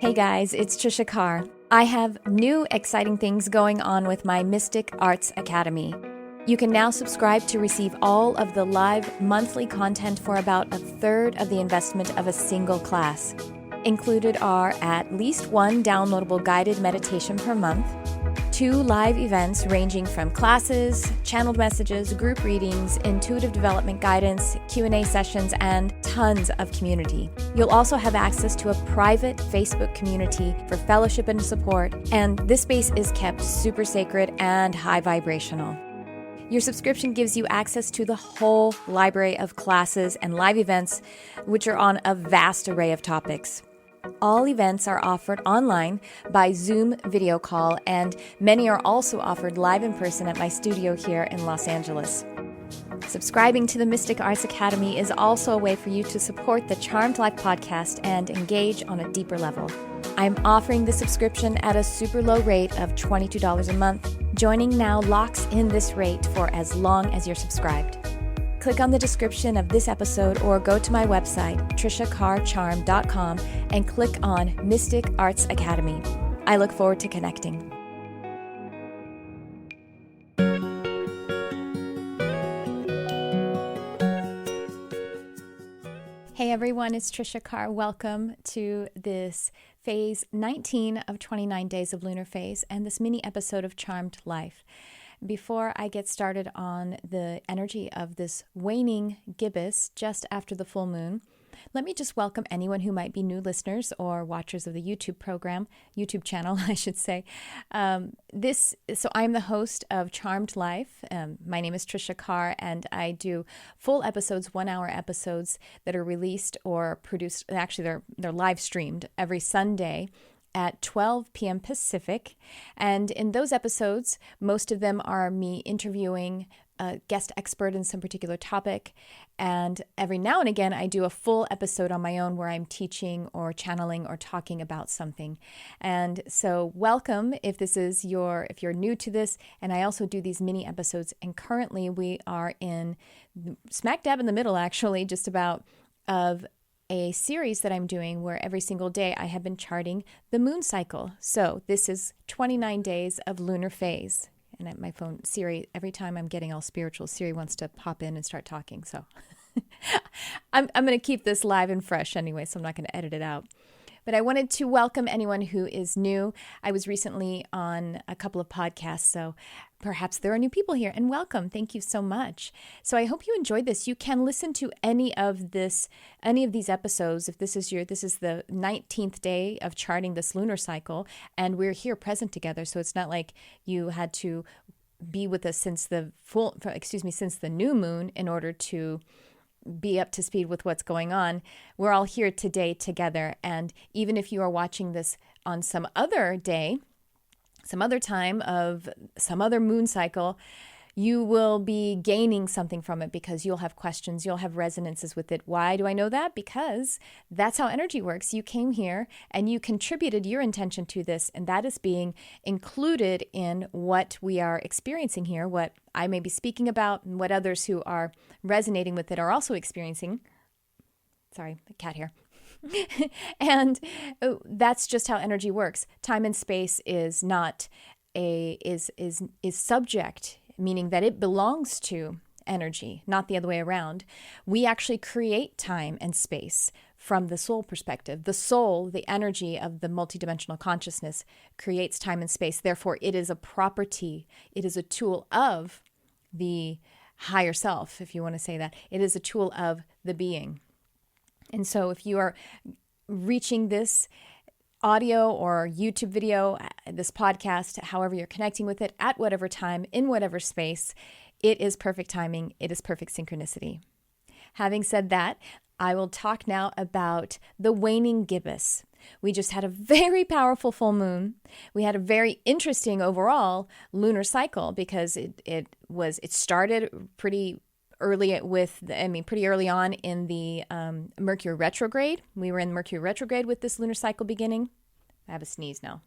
Hey guys, it's Tricia Carr. I have new exciting things going on with my Mystic Arts Academy. You can now subscribe to receive all of the live monthly content for about a third of the investment of a single class. Included are at least one downloadable guided meditation per month, 2 live events ranging from classes, channeled messages, group readings, intuitive development guidance, Q&A sessions, and tons of community. You'll also have access to a private Facebook community for fellowship and support, and this space is kept super sacred and high vibrational. Your subscription gives you access to the whole library of classes and live events, which are on a vast array of topics. All events are offered online by Zoom video call, and many are also offered live in person at my studio here in Los Angeles. Subscribing to the Mystic Arts Academy is also a way for you to support the Charmed Life podcast and engage on a deeper level. I'm offering the subscription at a super low rate of $22 a month. Joining now locks in this rate for as long as you're subscribed. Click on the description of this episode or go to my website, triciacarcharm.com, and click on Mystic Arts Academy. I look forward to connecting. Hey everyone, it's Tricia Carr. Welcome to this phase 19 of 29 days of lunar phase and this mini episode of Charmed Life. Before I get started on the energy of this waning gibbous just after the full moon, let me just welcome anyone who might be new listeners or watchers of the YouTube channel, I should say. So I'm the host of Charmed Life. My name is Tricia Carr, and I do full episodes, 1-hour episodes that are released or produced. Actually, they're live streamed every Sunday at 12 p.m. Pacific. And in those episodes, most of them are me interviewing a guest expert in some particular topic. And every now and again, I do a full episode on my own where I'm teaching or channeling or talking about something. And so welcome if you're new to this. And I also do these mini episodes. And currently we are in smack dab in the middle, actually, just about of a series that I'm doing where every single day I have been charting the moon cycle. So this is 29 days of lunar phase. And at my phone, Siri, every time I'm getting all spiritual, Siri wants to pop in and start talking. So I'm going to keep this live and fresh anyway, so I'm not going to edit it out. But I wanted to welcome anyone who is new. I was recently on a couple of podcasts, so perhaps there are new people here. And welcome. Thank you so much. So I hope you enjoyed this. You can listen to any of these episodes if this is the 19th day of charting this lunar cycle, and we're here present together. So it's not like you had to be with us since the new moon in order to be up to speed with what's going on. We're all here today together. And even if you are watching this on some other day, some other time of some other moon cycle, you will be gaining something from it because you'll have questions, you'll have resonances with it. Why do I know that? Because that's how energy works. You came here and you contributed your intention to this, and that is being included in what we are experiencing here, what I may be speaking about, and what others who are resonating with it are also experiencing. Sorry, the cat here. And that's just how energy works. Time and space is not is subject, meaning that it belongs to energy, not the other way around. We actually create time and space from the soul perspective. The soul, the energy of the multidimensional consciousness, creates time and space. Therefore, it is a property. It is a tool of the higher self, if you want to say that. It is a tool of the being. And so if you are reaching this audio or YouTube video, this podcast, however you're connecting with it, at whatever time, in whatever space, it is perfect timing. It is perfect synchronicity. Having said that, I will talk now about the waning gibbous. We just had a very powerful full moon. We had a very interesting overall lunar cycle because it started pretty early on in the Mercury retrograde. We were in Mercury retrograde with this lunar cycle beginning. I have a sneeze now.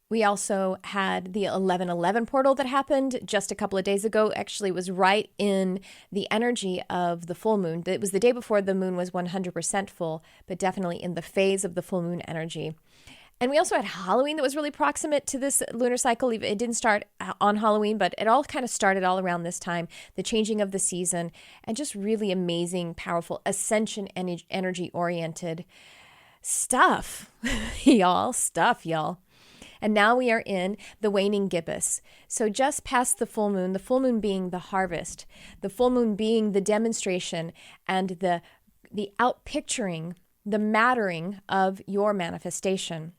We also had the 11/11 portal that happened just a couple of days ago. Actually, it was right in the energy of the full moon. It was the day before the moon was 100% full, but definitely in the phase of the full moon energy. And we also had Halloween that was really proximate to this lunar cycle. It didn't start on Halloween, but it all kind of started all around this time, the changing of the season, and just really amazing, powerful, ascension energy-oriented stuff, y'all. And now we are in the Waning Gibbous. So just past the full moon being the harvest, the full moon being the demonstration and the outpicturing, the mattering of your manifestation.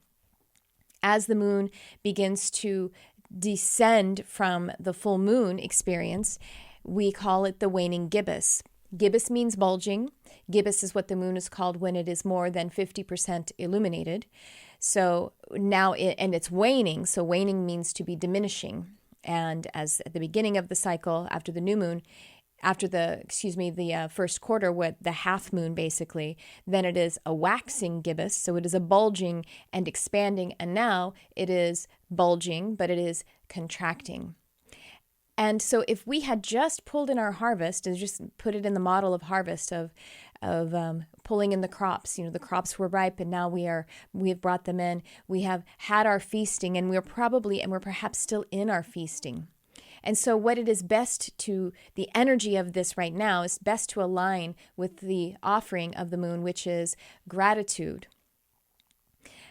As the moon begins to descend from the full moon experience, we call it the Waning Gibbous. Gibbous means bulging. Gibbous is what the moon is called when it is more than 50% illuminated. So now, and it's waning. So waning means to be diminishing. And as at the beginning of the cycle, after the new moon, after the first quarter, with the half moon basically, then it is a waxing gibbous. So it is a bulging and expanding. And now it is bulging, but it is contracting. And so if we had just pulled in our harvest and just put it in the model of harvest of pulling in the crops, the crops were ripe and now we have brought them in. We have had our feasting and we're perhaps still in our feasting. And so what it is best to, the energy of this right now is best to align with the offering of the moon, which is gratitude,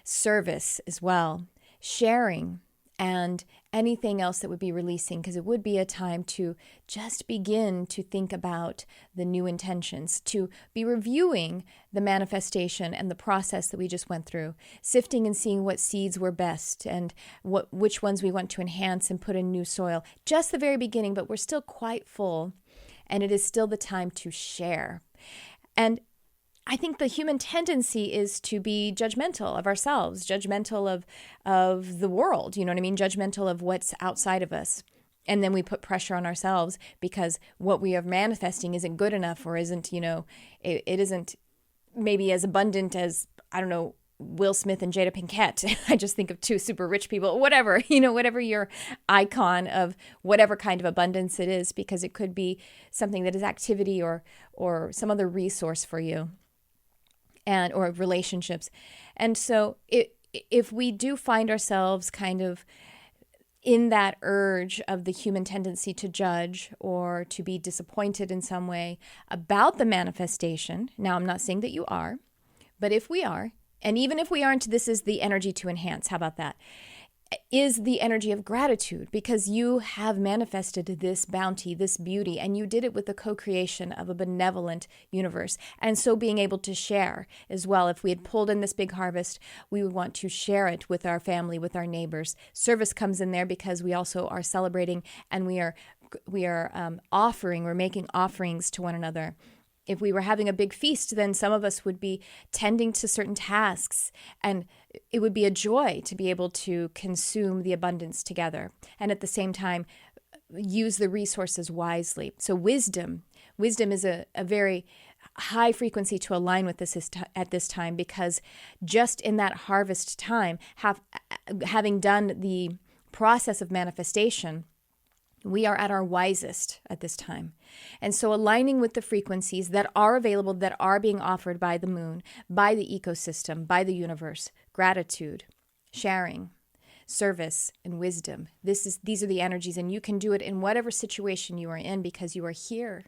service as well, sharing, and anything else that would be releasing, because it would be a time to just begin to think about the new intentions, to be reviewing the manifestation and the process that we just went through, sifting and seeing what seeds were best and which ones we want to enhance and put in new soil. Just the very beginning, but we're still quite full, and it is still the time to share. And I think the human tendency is to be judgmental of ourselves, judgmental of the world, you know what I mean? Judgmental of what's outside of us. And then we put pressure on ourselves because what we are manifesting isn't good enough or isn't, it isn't maybe as abundant as, I don't know, Will Smith and Jada Pinkett. I just think of two super rich people, whatever your icon of whatever kind of abundance it is, because it could be something that is activity or some other resource for you. Or relationships. And so if we do find ourselves kind of in that urge of the human tendency to judge or to be disappointed in some way about the manifestation, now I'm not saying that you are, but if we are, and even if we aren't, this is the energy to enhance. How about that? Is the energy of gratitude, because you have manifested this bounty, this beauty, and you did it with the co-creation of a benevolent universe. And so being able to share as well. If we had pulled in this big harvest, we would want to share it with our family, with our neighbors. Service comes in there because we also are celebrating and we are offering, we're making offerings to one another. If we were having a big feast, then some of us would be tending to certain tasks, and it would be a joy to be able to consume the abundance together and at the same time use the resources wisely. So wisdom is a very high frequency to align with this at this time, because just in that harvest time, having done the process of manifestation, we are at our wisest at this time. And so aligning with the frequencies that are available, that are being offered by the moon, by the ecosystem, by the universe, gratitude, sharing, service, and wisdom. These are the energies, and you can do it in whatever situation you are in, because you are here.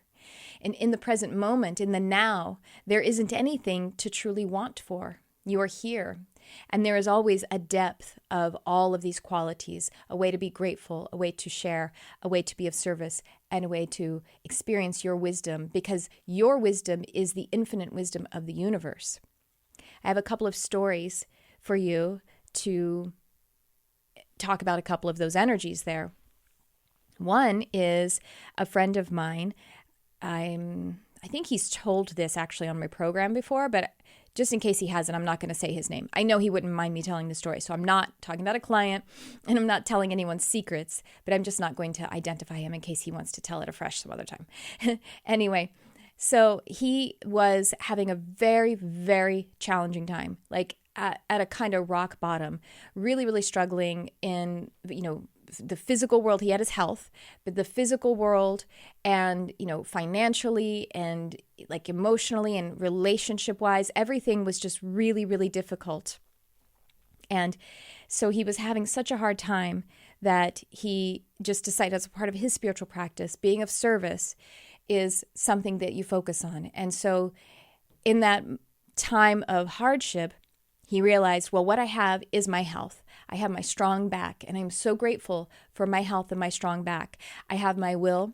And in the present moment, in the now, there isn't anything to truly want for. You are here. And there is always a depth of all of these qualities, a way to be grateful, a way to share, a way to be of service, and a way to experience your wisdom, because your wisdom is the infinite wisdom of the universe. I have a couple of stories for you to talk about a couple of those energies there. One is a friend of mine. I think he's told this actually on my program before, but just in case he hasn't, I'm not going to say his name. I know he wouldn't mind me telling the story, so I'm not talking about a client, and I'm not telling anyone's secrets, but I'm just not going to identify him in case he wants to tell it afresh some other time. Anyway, so he was having a very, very challenging time, like at a kind of rock bottom, really, really struggling in, the physical world. He had his health, but the physical world and, financially and like emotionally and relationship wise, everything was just really, really difficult. And so he was having such a hard time that he just decided, as a part of his spiritual practice, being of service is something that you focus on. And so in that time of hardship, he realized, well, what I have is my health. I have my strong back, and I'm so grateful for my health and my strong back. I have my will.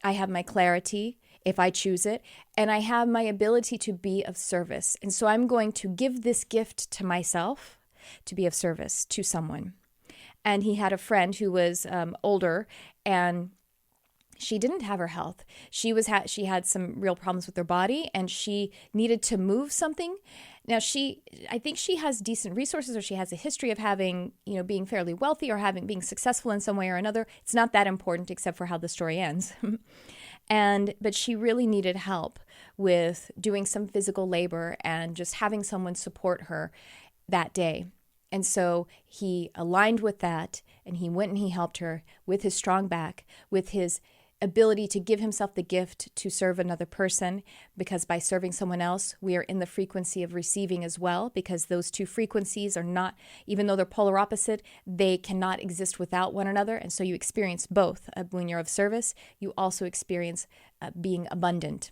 I have my clarity, if I choose it, and I have my ability to be of service. And so I'm going to give this gift to myself to be of service to someone. And he had a friend who was older, and she didn't have her health. She had some real problems with her body, and she needed to move something. Now I think she has decent resources, or she has a history of having, being fairly wealthy or being successful in some way or another. It's not that important except for how the story ends. But she really needed help with doing some physical labor and just having someone support her that day. And so he aligned with that, and he went and he helped her with his strong back, with his ability to give himself the gift to serve another person, because by serving someone else, we are in the frequency of receiving as well, because those two frequencies are not, even though they're polar opposite, they cannot exist without one another. And so you experience both. When you're of service, you also experience being abundant.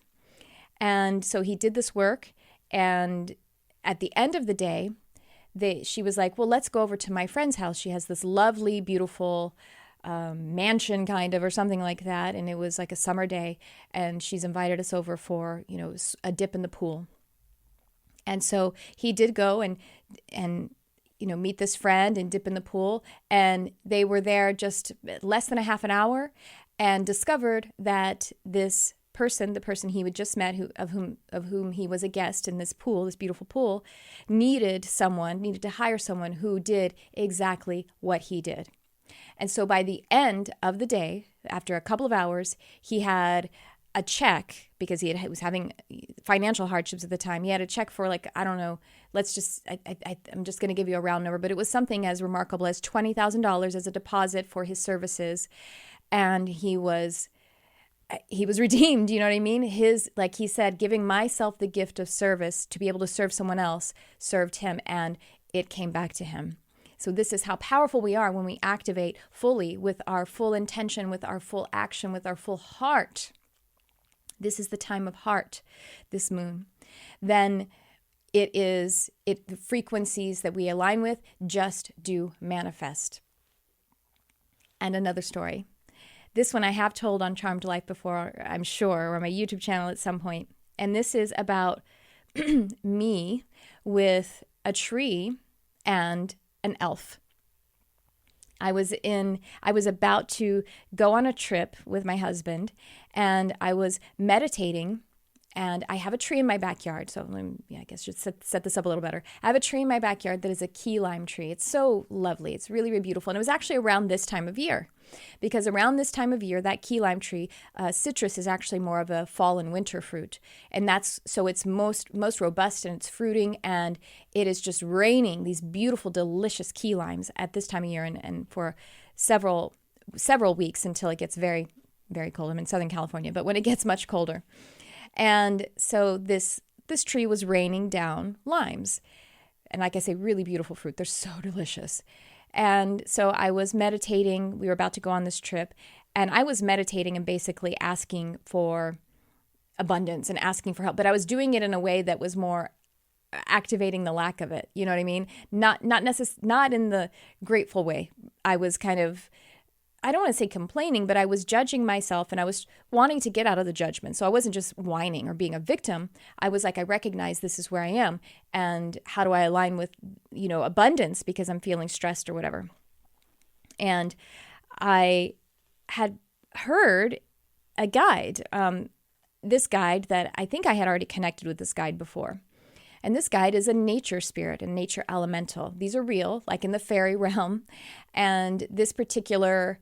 And so he did this work, and at the end of the day, she was like, well, let's go over to my friend's house. She has this lovely, beautiful mansion kind of, or something like that. And it was like a summer day, and she's invited us over for, a dip in the pool. And so he did go and meet this friend and dip in the pool. And they were there just less than a half an hour, and discovered that this person, the person he had just met, of whom he was a guest in this pool, this beautiful pool, needed to hire someone who did exactly what he did. And so by the end of the day, after a couple of hours, he had a check, because he was having financial hardships at the time. He had a check for, like, I don't know, I'm just going to give you a round number, but it was something as remarkable as $20,000 as a deposit for his services. And he was redeemed, you know what I mean? Like he said, giving myself the gift of service to be able to serve someone else served him, and it came back to him. So this is how powerful we are when we activate fully, with our full intention, with our full action, with our full heart. This is the time of heart, this moon. Then the frequencies that we align with just do manifest. And another story. This one I have told on Charmed Life before, I'm sure, or on my YouTube channel at some point. And this is about me with a tree and an elf. I was about to go on a trip with my husband, and I was meditating, and I have a tree in my backyard. So I guess I should set this up a little better. I have a tree in my backyard that is a key lime tree. It's so lovely. It's really, really beautiful. And it was actually around this time of year, because around this time of year, that key lime tree, citrus is actually more of a fall and winter fruit. And so it's most robust in its fruiting, and it is just raining these beautiful, delicious key limes at this time of year, and for several weeks until it gets very, very cold. I'm in Southern California, but when it gets much colder. And so this tree was raining down limes. And like I say, really beautiful fruit. They're so delicious. And so I was meditating. We were about to go on this trip. And I was meditating and basically asking for abundance and asking for help. But I was doing it in a way that was more activating the lack of it. You know what I mean? Not in the grateful way. I was kind of, I don't want to say complaining, but I was judging myself, and I was wanting to get out of the judgment. So I wasn't just whining or being a victim. I was like, I recognize this is where I am, and how do I align with, abundance, because I'm feeling stressed or whatever. And I had heard a guide, this guide that I think I had already connected with this guide before. And this guide is a nature spirit, a nature elemental. These are real, like in the fairy realm. And this particular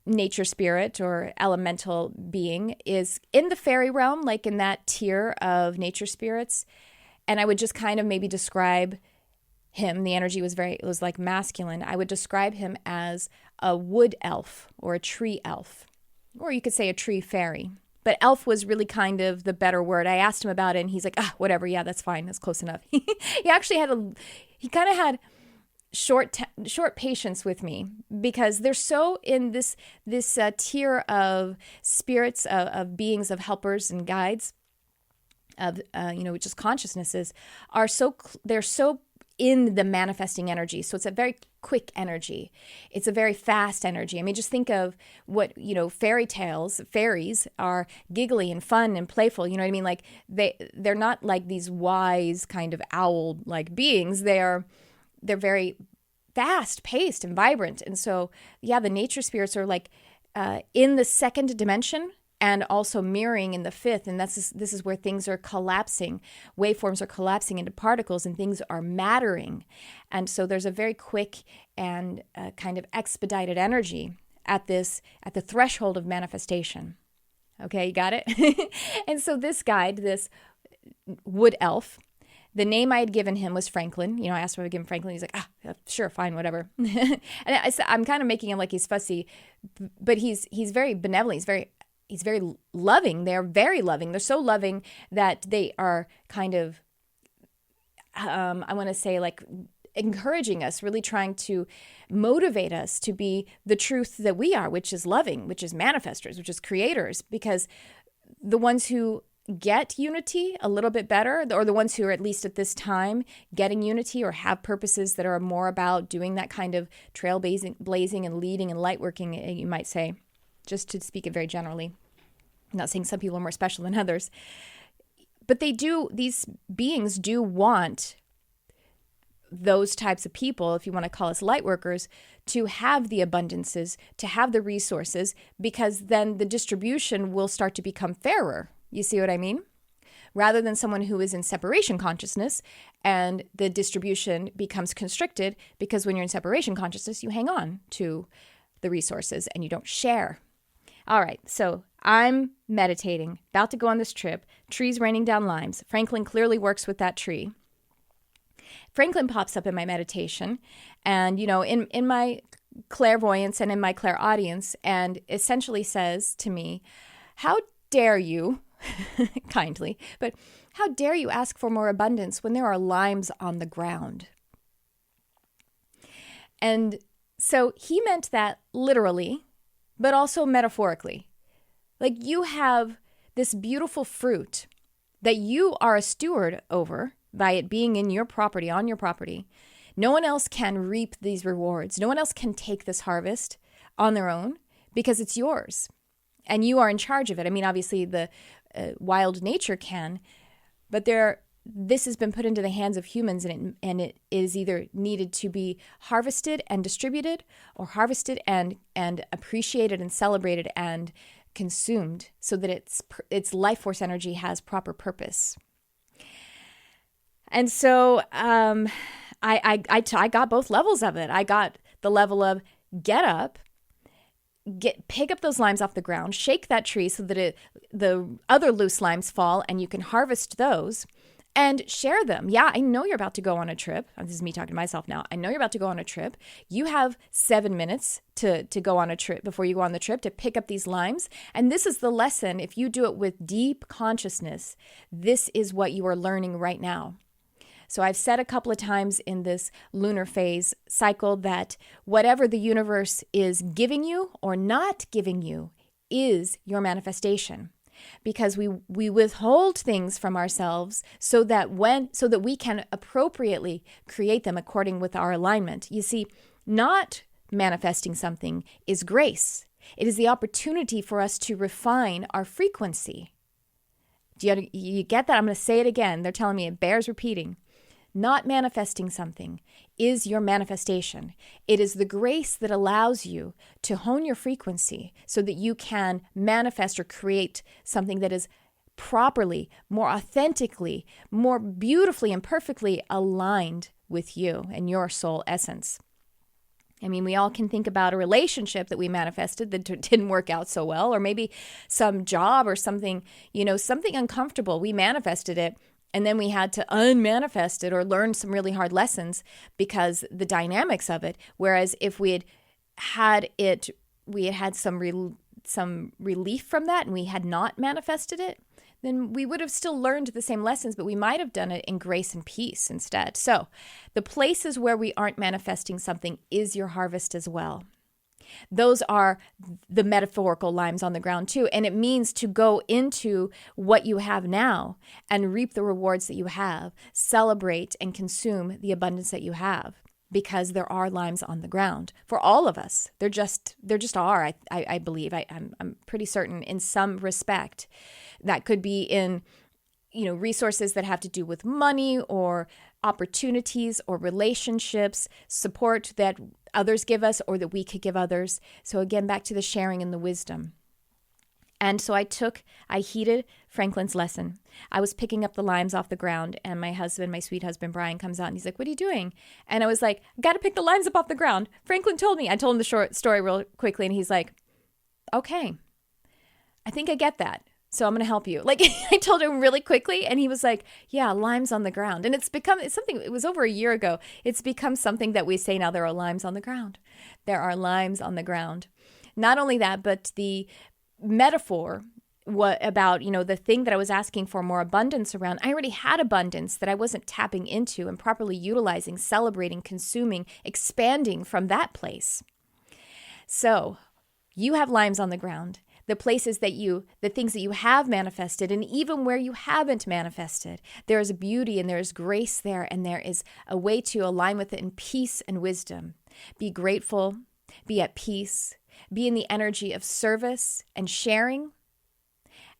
nature spirit or elemental being is in the fairy realm, like in that tier of nature spirits. And I would just kind of maybe describe him, the energy was it was like masculine. I would describe him as a wood elf or a tree elf, or you could say a tree fairy. But elf was really kind of the better word. I asked him about it, and he's like, whatever, yeah, that's fine, that's close enough. He actually he kind of had short patience with me, because they're so in this tier of spirits, of beings, of helpers and guides, of just consciousnesses, they're so in the manifesting energy. So it's a very quick energy. It's a very fast energy. I mean, just think of what, fairy tales, fairies are giggly and fun and playful. You know what I mean? Like they're not like these wise kind of owl-like beings. They're very fast paced and vibrant. And so, yeah, the nature spirits are like in the second dimension, and also mirroring in the fifth. And this is where things are collapsing. Waveforms are collapsing into particles, and things are mattering. And so there's a very quick and kind of expedited energy at the threshold of manifestation. Okay, you got it? And so this guide, this wood elf, the name I had given him was Franklin. I asked him if I would give him Franklin. He's like, sure, fine, whatever. And I'm kind of making him like he's fussy, but he's very benevolent. He's very loving. They're very loving. They're so loving that they are kind of, I want to say, like encouraging us, really trying to motivate us to be the truth that we are, which is loving, which is manifestors, which is creators. Because the ones who get unity a little bit better, or the ones who are at least at this time getting unity or have purposes that are more about doing that kind of trailblazing and leading and light working, you might say, just to speak it very generally. I'm not saying some people are more special than others, but these beings do want those types of people, if you want to call us light workers, to have the abundances, to have the resources, because then the distribution will start to become fairer. You see what I mean? Rather than someone who is in separation consciousness and the distribution becomes constricted, because when you're in separation consciousness, you hang on to the resources and you don't share. All right, so I'm meditating, about to go on this trip, trees raining down limes. Franklin clearly works with that tree. Franklin pops up in my meditation and, in my clairvoyance and in my clairaudience, and essentially says to me, how dare you, kindly, but how dare you ask for more abundance when there are limes on the ground? And so he meant that literally, but also metaphorically. Like, you have this beautiful fruit that you are a steward over by it being in your property, on your property. No one else can reap these rewards. No one else can take this harvest on their own because it's yours and you are in charge of it. I mean, obviously the wild nature can, but this has been put into the hands of humans, and it is either needed to be harvested and distributed, or harvested and appreciated and celebrated and consumed, so that its life force energy has proper purpose. And so I got both levels of it. I got the level of get up, pick up those limes off the ground, shake that tree so that the other loose limes fall, and you can harvest those and share them. Yeah, I know you're about to go on a trip. This is me talking to myself now. I know you're about to go on a trip. You have 7 minutes to go on a trip before you go on the trip to pick up these limes. And this is the lesson. If you do it with deep consciousness, this is what you are learning right now. So I've said a couple of times in this lunar phase cycle that whatever the universe is giving you or not giving you is your manifestation. Because we withhold things from ourselves so that we can appropriately create them according with our alignment. You see, not manifesting something is grace. It is the opportunity for us to refine our frequency. Do you get that? I'm going to say it again. They're telling me it bears repeating. Not manifesting something is your manifestation. It is the grace that allows you to hone your frequency so that you can manifest or create something that is properly, more authentically, more beautifully and perfectly aligned with you and your soul essence. I mean, we all can think about a relationship that we manifested that didn't work out so well, or maybe some job or something, something uncomfortable. We manifested it. And then we had to unmanifest it or learn some really hard lessons because the dynamics of it. Whereas if we had had some relief from that and we had not manifested it, then we would have still learned the same lessons, but we might have done it in grace and peace instead. So the places where we aren't manifesting something is your harvest as well. Those are the metaphorical limes on the ground too. And it means to go into what you have now and reap the rewards that you have, celebrate and consume the abundance that you have, because there are limes on the ground for all of us. There just are, I believe. I'm pretty certain in some respect. That could be in, resources that have to do with money or opportunities or relationships, support that others give us or that we could give others. So again, back to the sharing and the wisdom. And so I heeded Franklin's lesson. I was picking up the limes off the ground, and my sweet husband, Brian, comes out and he's like, "What are you doing?" And I was like, "Got to pick the limes up off the ground. Franklin told me." I told him the short story real quickly, and he's like, "Okay, I think I get that. So I'm going to help you." Like, I told him really quickly, and he was like, "Yeah, limes on the ground." And it's something, it was over a year ago. It's become something that we say now, there are limes on the ground. There are limes on the ground. Not only that, but the metaphor about, the thing that I was asking for more abundance around, I already had abundance that I wasn't tapping into and properly utilizing, celebrating, consuming, expanding from that place. So you have limes on the ground. The places the things that you have manifested, and even where you haven't manifested, there is beauty and there is grace there, and there is a way to align with it in peace and wisdom. Be grateful, be at peace, be in the energy of service and sharing,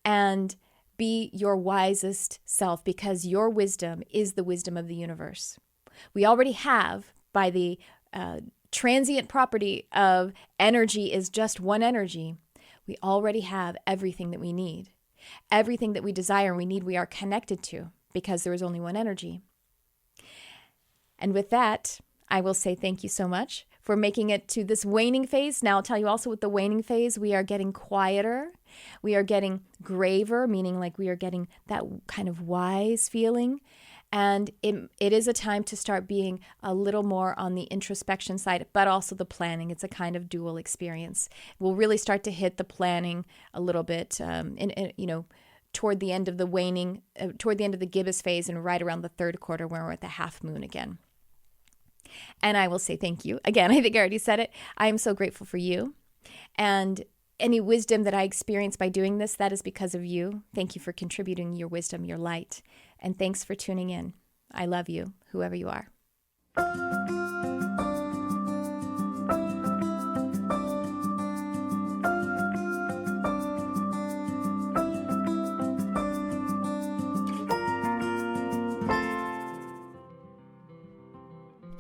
and be your wisest self, because your wisdom is the wisdom of the universe. We already have, by the transient property of energy is just one energy, we already have everything that we need. Everything that we desire and we need, we are connected to, because there is only one energy. And with that, I will say thank you so much for making it to this waning phase. Now, I'll tell you also, with the waning phase, we are getting quieter. We are getting graver, meaning like we are getting that kind of wise feeling. And it is a time to start being a little more on the introspection side, but also the planning. It's a kind of dual experience. We'll really start to hit the planning a little bit, toward the end of the waning, toward the end of the gibbous phase, and right around the third quarter when we're at the half moon again. And I will say thank you. Again, I think I already said it. I am so grateful for you. And any wisdom that I experience by doing this, that is because of you. Thank you for contributing your wisdom, your light. And thanks for tuning in. I love you, whoever you are.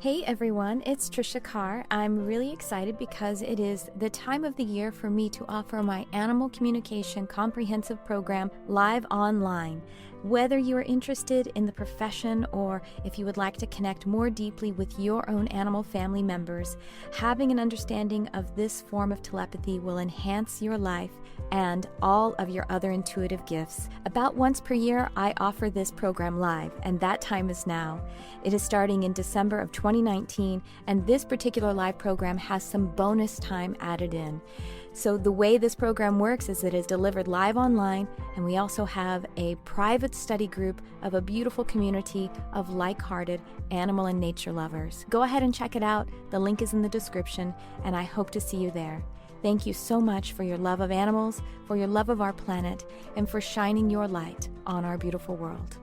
Hey everyone, it's Tricia Carr. I'm really excited because it is the time of the year for me to offer my Animal Communication Comprehensive Program live online. Whether you are interested in the profession or if you would like to connect more deeply with your own animal family members, having an understanding of this form of telepathy will enhance your life and all of your other intuitive gifts. About once per year, I offer this program live, and that time is now. It is starting in December of 2019, and this particular live program has some bonus time added in. So the way this program works is it is delivered live online, and we also have a private study group of a beautiful community of like-hearted animal and nature lovers. Go ahead and check it out. The link is in the description, and I hope to see you there. Thank you so much for your love of animals, for your love of our planet, and for shining your light on our beautiful world.